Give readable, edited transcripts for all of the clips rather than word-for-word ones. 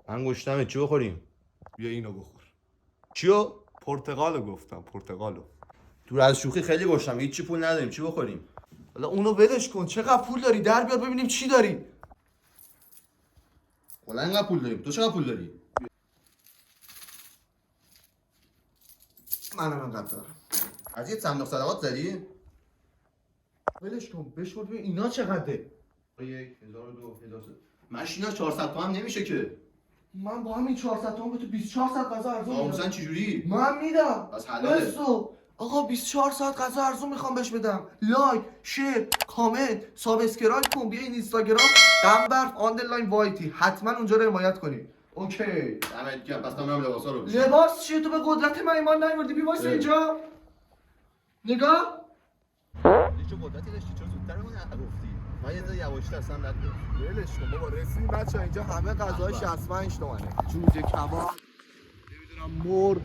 انگشتمه چی بخوریم؟ بیا اینو بخور. چیو؟ پرتقالو گفتم، پرتقالو. دور از شوخی خیلی گشتم، هیچ چی پول نداریم، چی بخوریم؟ حالا اونو ولش کن، چقدر پول داری؟ در بیار ببینیم چی داری. کلا اینقدر پول داریم، تو چقدر پول داری؟ منم انقدر دارم. از یه صندوق صدقات زدی؟ ولش کن، بشور ببین اینا چقدره. 1 1000 2 1000 ماشینا 400 تومن نمیشه که. من با همین 400 تومن به تو 24 ساعت غذا ارزون میدم. ناموسن چجوری؟ من میدم. پس حلاله. بسو آقا 24 ساعت غذا ارزون میخوام بهش بدم. لایک، شیر، کامنت، سابسکرایب کن، بیا این اینستاگرام قنبرف آندرلاین وایتی، حتما اونجا رو حمایت کنید. اوکی. دمت گرم. پس من لباسا رو بپوشم. لباس چیه؟ تو به قدرت من ایمان نیوردی. بی واسه اینجا. نگاه. چه قدرتی داشتی؟ چرا زودتر اون گفتی؟ من یه ذره یواشتر اصلا رد ولش کن بابا. رسیدیم بچه‌ها، اینجا همه غذاهای 65 تومنه. جوجه کباب، نمیدونم مرغ،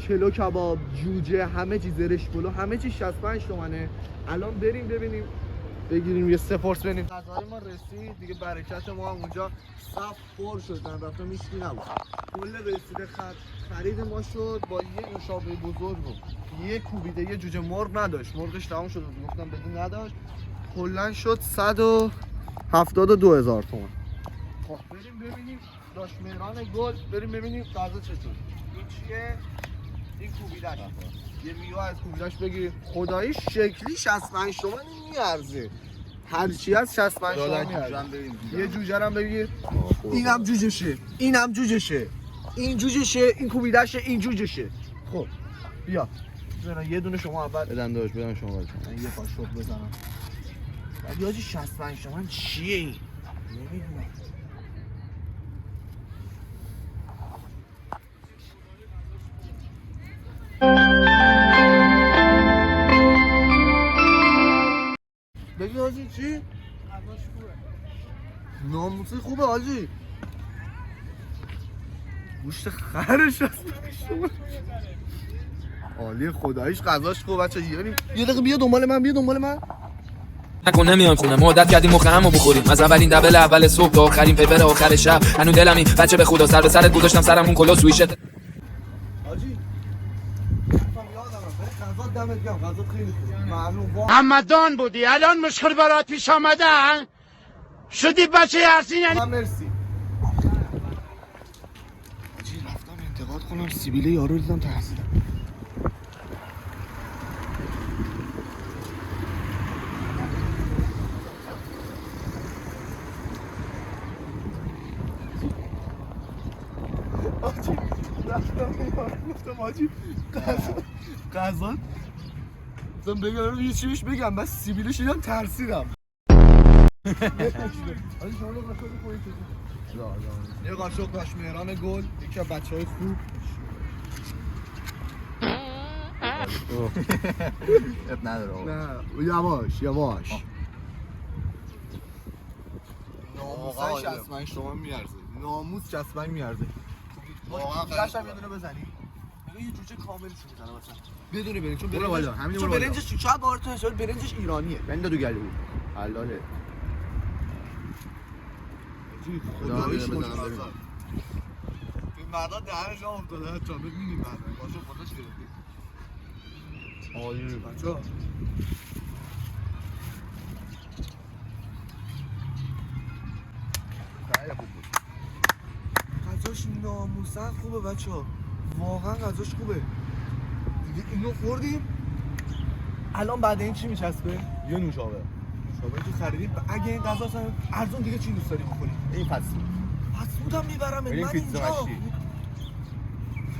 چلو کباب، جوجه، همه چیز، زرش پلو، همه چیز 65 تومنه. الان بریم ببینیم، بگیریم یه سپورس ببینیم. غذای ما رسید دیگه، برکت ما هم اونجا صف پر شد. من رفتم هیچکی نبود. کل رسیده خرید ما شد با یه نوشابه بزرگ بود. یه کوبیده یه جوجه مرغ نداشت، مرغش تمام شد، گفتم بدون نداشت. کلا شد 172,000 تومان. خب بریم ببینیم داش مهران گل، بریم ببینیم غذا چطور. این چیه؟ این کوبیدش. یه میوه از کوبیدش بگیر. خدایی شکلی 65 تومن میارزه. هر چی از 65 تومن میارزه. یه جوجه هم بگیر. اینم جوجهشه، اینم جوجهشه، این جوجهشه، این کوبیدشه، این جوجهشه. خب بیا یه دونه شما اول بدن داشت، بدن شما بچه‌ها. من یه قاشق بزنم. ولی حاجی 65 تومن چیه این؟ نمیدونم. بگی حاجی چی؟ غذاش خوبه. ناموسی خوبه حاجی. گوشت خرش هست. عالی، خداییش غذاش خوبه بچه. یه دقیقه بیا دنبال من، بیا دنبال من. نکن نمیام خونه، مدت کردیم مخ همو بخوریم، از اولین دبل اول صبح تا آخرین پیپر آخر شب. هنو دلمی بچه به خدا، سر به سرت گذاشتم سرمون کلا سویشت. حاجی غذا دمت گرم، غذا خیلی خوبه. معلوم همدان بودی، الان مشکل برات پیش آمدن شدی بچه ارسین. یعنی مرسی. حاجی رفتم انتقاد کنم، سیبیله یارو دیدم ترسیدم. حاجی رفتم گفتم حاجی غذا گفتم بگم یه چی بهش بگم، بس سیبیلش دیدم ترسیدم. حاجی شما رو قاشق بخورید. یه قاشق داش مهران گل، یکی از بچه‌های خوب. اب نداره. نه یواش یواش. ناموسش 65 تومن میارزه. ناموس 65 میارزه. واقعا قشنگ یه دونه بزنی. یه جوجه کاملش میزنه مثلا. بدونی بریم چون برو بالا، همین چون برو بالا. برنجش شاید بارتون شد، برنجش ایرانیه. بنده تو گلو. حلاله. خداییش بزنم مشخصه. ببینم. این مردا دهنش هم افتاده تا ببینیم مردا. باشه خودش گرفتی. عالی بچه‌ها غذاش ناموسن خوبه بچه‌ها، واقعا غذاش خوبه. دیگه اینو خوردیم، الان بعد این چی میچسبه؟ یه نوشابه. نوشابه که خریدیم. اگه این غذا اصلا ارزون دیگه چی دوست داری بکنیم؟ این پس بودم میبرم من بریم پیتزا اینجا مشتی.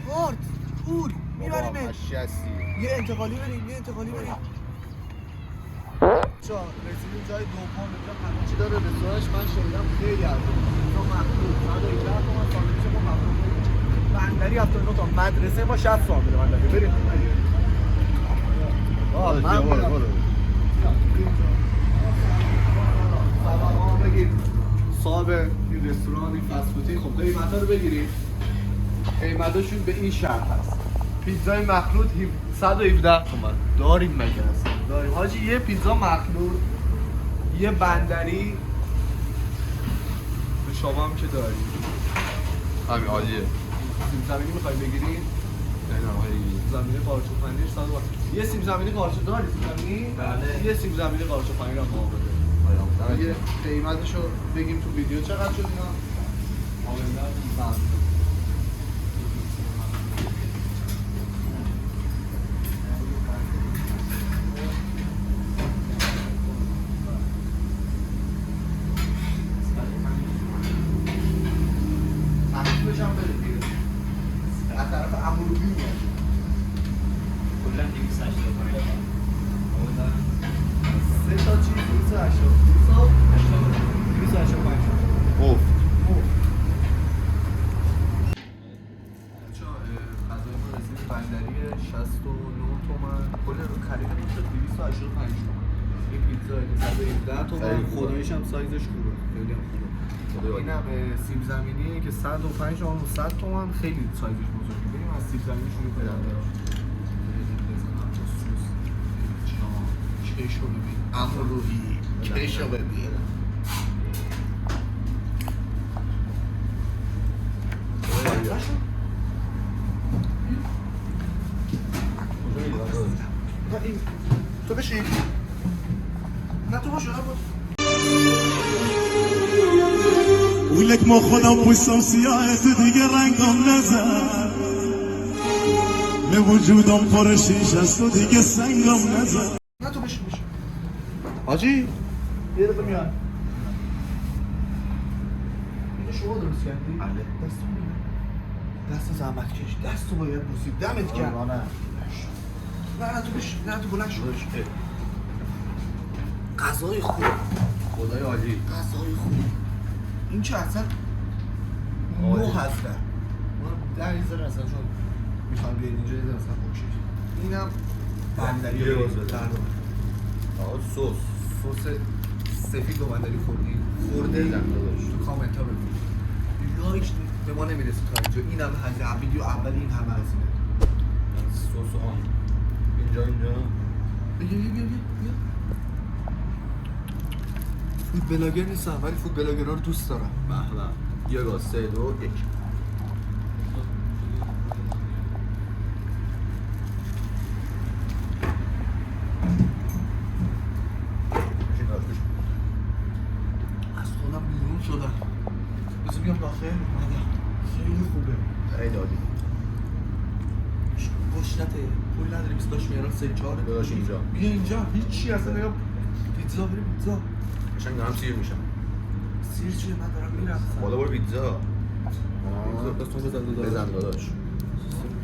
کارت پول میبریم. مشتی هستی. یه انتقالی بریم، یه انتقالی بریم. چا رسیدیم جای دوم، اینجا همه چی داره. رستورانش من شنیدم خیلی ارزونه. تو مخلوط 118 تومن، ساندویچ ما 79 بندری 79 تومن، مدرسه ما 60 تومن بده بندری. بریم برو. سلام بگیر. صاحب این رستوران، این فست فودی، خب قیمتا رو بگیرید. قیمتاشون به این شرط هست. پیتزای مخلوط 117 تومن. داریم مگه اصلا؟ داریم حاجی. یه پیتزا مخلوط، یه بندری، نوشابه هم که داریم. همین عالیه. سیب زمینی میخوای بگیری؟ نه آقای زمینی قارچوفنی 100 یه سیب زمینی قارچو داری سیب زمینی؟ بله. یه سیب زمینی قارچوفنی رو ما بده. یه قیمتشو بگیم تو ویدیو چقدر شد اینا؟ ممنون. تخفیفش هم بده دیگه. از طرف امروبی میاد. کلا 285 سه تا چیز 280. 285. اوف. غذای ما رسید بندری 69 تومن. کل خریدمون شد 285 تومن. یه پیتزا که 117 تومن. خداییش هم سایزش خوبه. خیلی هم خوبه. اینم سیب زمینیه که 105 تومن و 100 تومن. خیلی سایزش بزرگه. بریم از سیب زمینی شروع کنیم. چشو ببین امروحی چشو ببین تو بشین نه تو باش ویلک ما خودم پوستم سیاه تو دیگه رنگم نزد به وجودم پر شیش از تو دیگه سنگم نزد نه تو بشین حاجی یه دفعه میاد اینو شما درست کردی؟ بله. دست زحمت کش دستو باید بوسید دمت کرد نه تو بشین نه تو بلند شو غذای خوب خدای عالی. غذای خوب این چه اصلا نو هستن ما 10 هزار اصلا چون میخوام بیاید اینجا دیدم اصلا خوشش اینم بندری یه باز بده. در آقا سس. سس سفید و بندری خوردی خورده ای تو کامنت ها بگو لایک به ما نمیرسه تا اینجا اینم هزینه ویدیو اول این همه هزینه سس آن. اینجا. بیا فود بلاگر نیستم ولی فود بلاگر رو دوست دارم به. 1 2 3 2 1. از خودم بیرون شدم بذار بیام داخل اومدم خیلی خوبه خیلی عالی. باش نته پول نداریم داشت میارم 3-4 داداش اینجا. بیا اینجا هیچی اصلا نگاه پیتزا بریم پیتزا قشنگ دارم سیر میشم. سیر چیه من دارم میرم بالا برو پیتزا. دستون بزن داداش بزن داداش.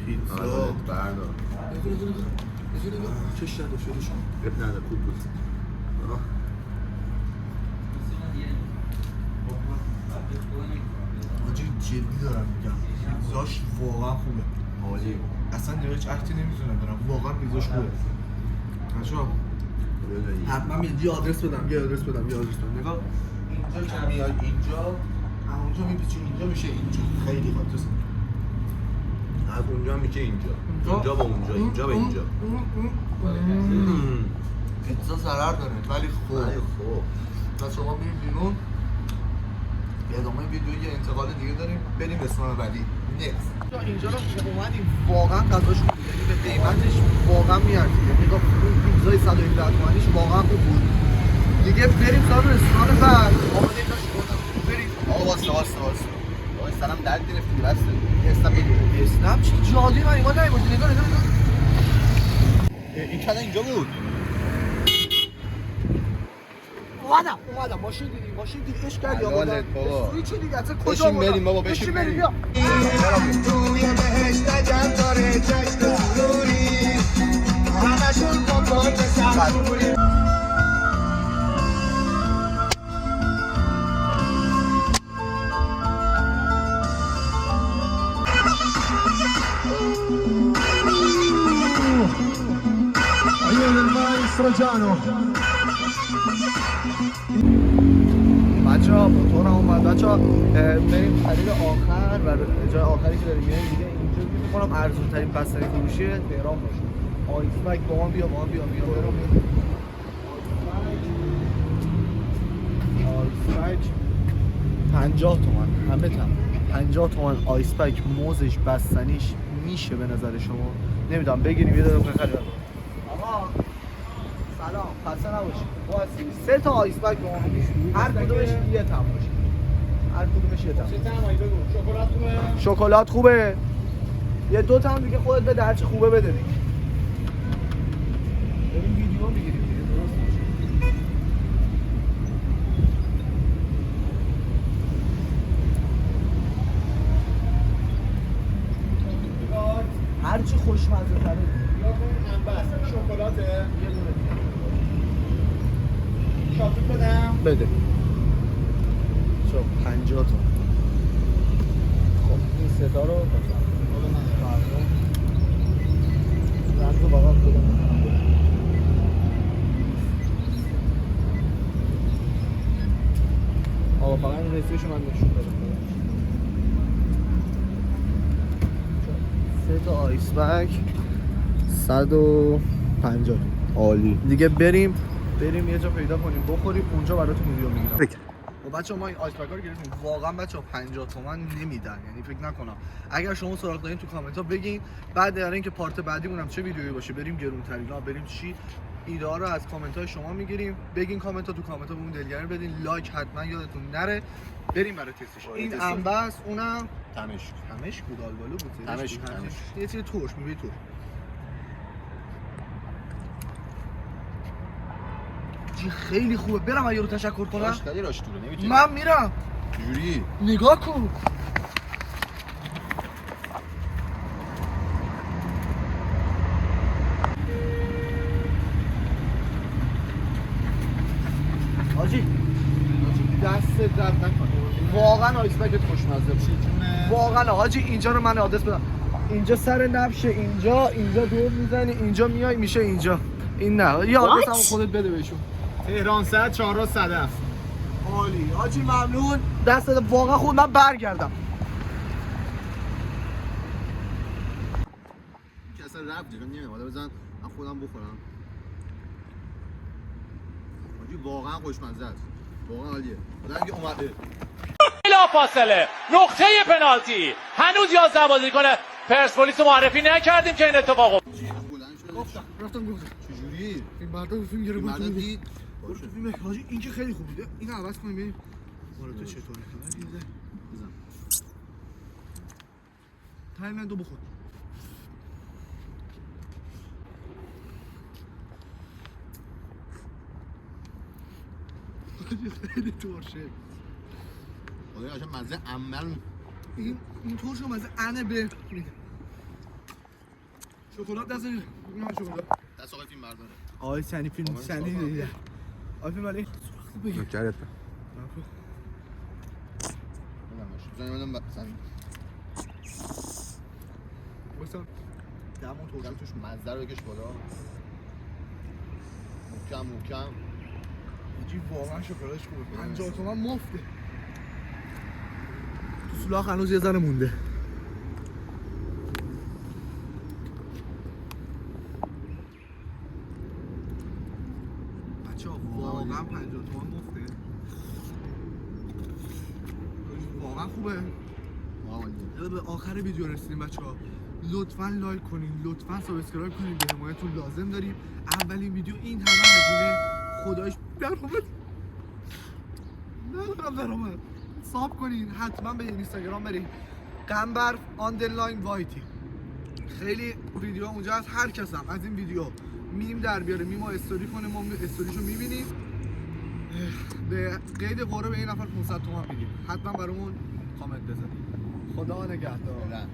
پیتزا بردار. نگاه چش ندار شده شما اب نداره خوب بود. حاجی جدی دارم میگم پیتزاش واقعا خوبه عالی. اصلا هیچ اکتی نمیتونم برم واقعا پیتزاش خوبه بچه‌ها حتما یه آدرس بدم نگاه اینجا که میاد اینجا اونجا میپیچه اینجا میشه اینجا خیلی خاطر از اونجا میشه اینجا با اونجا به اینجا. پیتزا ضرر داره ولی خوب و شما میریم بیرون ادامه ویدیو یه انتقال دیگه داریم بریم رستوران بعدی نکست اینجا رو اومدیم واقعا غذاش خوب بود یعنی به قیمتش واقعا میارزید یعنی نگاه اون پیتزای 117 تومانیش واقعا خوب بود دیگه بریم سراغ رستوران بعد آماده داشت بریم آقا واسه آقا سلام درد گرفتی بس اسنپ بگیر. اسنپ چی جالبی من ایمان نمی‌بردی نگاه این کلا اینجا بود. اومدم ماشین دیدی عشق کردی آقا حلالت بابا. سویچ دیگه اصلا کجا بشین آوردم؟ بریم بابا بشین بریم. بیا توی بهشت جمع داره جشن سروری همشون کن سروری عيون المايسترو جانو بچه‌ها موتورم اومد بچه‌ها بریم خرید آخر و جای آخری که داریم میایم دیگه اینجا که می‌کنم ارزان‌ترین بستنی فروشی تهران باشه آیسمک با من بیا برام آیسمک 50 تومن همه تمام 50 تومن آیس پک موزش بستنیش میشه به نظر شما؟ نمیدونم بگیریم یه دقیقه بخریم. آقا سلام خسته نباشید. واسه 3 تا آیس پک به ما میدید. هر کدومش یه تم باشه. هر کدومش یه تم. چه تمایی بگو؟ شکلات خوبه؟ شکلات خوبه. یه 2 تم دیگه خودت بده، هر چی خوبه بده دیگه. بریم ویدیو میگیریم دیگه. درست باشه. هر چی خوشمزه تره یا کن انبست شکلاته یه دونه دیگه شاپوت بدم بده. چون 50 تا. خب این 3 تا رو بزن. رنگ رو بابا بدم. آقا فقط این رسیدشو من نشون بدم. 3 تا آیس بک 150. عالی. دیگه بریم یه جا پیدا کنیم بخوریم، اونجا براتون ویدیو میگیرم. خب بچه‌ها ما این آیس پک ها رو گرفتیم. واقعا بچه‌ها 50 تومن نمیدن، یعنی فکر نکنم. اگر شما سراغ دارین تو کامنت ها بگین، بعد در اینکه پارت بعدیمون هم چه ویدیویی باشه، بریم گرون‌ترینا، بریم چی، ایده ها رو از کامنت های شما میگیریم. بگین کامنت ها، تو کامنت ها بهمون دلگرمی بدین، لایک حتما یادتون نره. بریم برای تستش. این انبس اونم تمشک بود، آلبالو بود. تمشک. یه چیز ترش میبینی تو. چی خیلی خوبه. برم اگه رو تشکر کنم. خیلی راش طوله نمیتونی. من میرم. جوری نگاه کن. حاجی دست درد نکن. واقعا آیس پکت خوشمزه بود. واقعا حاجی اینجا رو من آدرس بدم. اینجا سر نبشه، اینجا دور میزنی، اینجا میای میشه اینجا. این نه یه آدرس هم خودت بده بهشون. تهران صد چهارراه صدف. عالی حاجی ممنون. دست واقعا خود من برگردم. که اصلا رب دیگه نمیدونم. حالا بزن من خودم بخورم. حاجی واقعا خوشمزه است. واقعا عالیه. حالا اگه اومده بلا فاصله نقطه پنالتی هنوز 11 بازیکن پرسپولیس رو معرفی نکردیم که این اتفاق افتاد. بلند شده. رفتم گفتم چجوری؟ این بردا فیلم گرفت. مردا دید. باشه فیلم حاجی این که خیلی خوب بوده. اینو عوض کنیم ببینیم مال تو چطوره. بزن. تایملاین دو بخور. خیلی ترشه. حالا قشنگ مزه عمل این ترش مزه انه به شکلات دست این شکلات دست آقای فیلم برداره. آقای سنی فیلم سنی دیده. آقای فیلم ولی بگیر. نکرت. بزنیم سنی. واسه دمون توش مزه رو بکش بالا. محکم. حاجی واقعا شکلاتش خوبه. 50 تومن مفته. تو سولاخ هنوز یه ذره مونده. بچه‌ها واقعا 50 تومن مفته. واقعا خوبه. به آخر ویدیو رسیدیم بچه‌ها. لطفاً لایک کنین، لطفاً سابسکرایب کنین، به حمایتتون لازم داریم. اولین ویدیو این همه هزینه خدایش درآمد ندارم درآمد. ساب کنین، حتما به اینستاگرام برین قنبر آندرلاین وایتی. خیلی ویدیو اونجا هست. هر کس هم از این ویدیو میم در بیاره، میمو استوری کنه، ما استوریشو میبینیم. به قید قرعه به این نفر 500 تومان میدیم. حتما برامون کامنت بزنید. خدا نگهدار.